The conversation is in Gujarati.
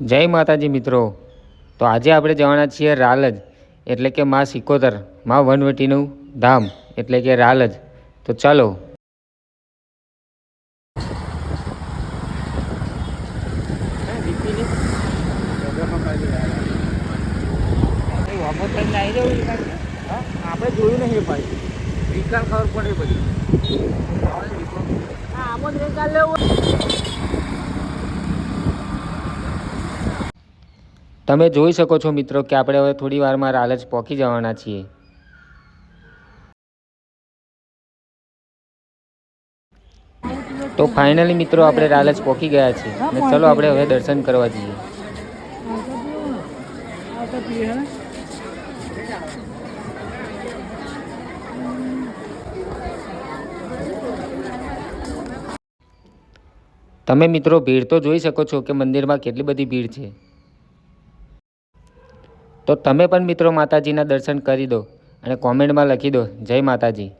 જય માતાજી મિત્રો। તો આજે આપણે જવાના છીએ રાલજ એટલે કે માં સિકોતર માં વનવટીનું ધામ એટલે કે રાલજ। તો ચાલો। આપણે જોયું નહીં ભાઈ, વિકાસ ખબર પડે બધી આમ જ રેકા લેવું। તમે જોઈ શકો છો મિત્રો કે આપણે હવે થોડી વારમાં રાલજ પહોંચી જવાના છીએ। તો ફાઇનલી મિત્રો આપણે રાલજ પહોંચી ગયા છીએ અને ચલો આપણે હવે દર્શન કરવા જઈએ। તમે મિત્રો ભીડ તો જોઈ શકો છો કે મંદિરમાં કેટલી બધી ભીડ છે। તો તમે પણ મિત્રો માતાજીના દર્શન કરી દો અને કોમેન્ટમાં લખી દો જય માતાજી।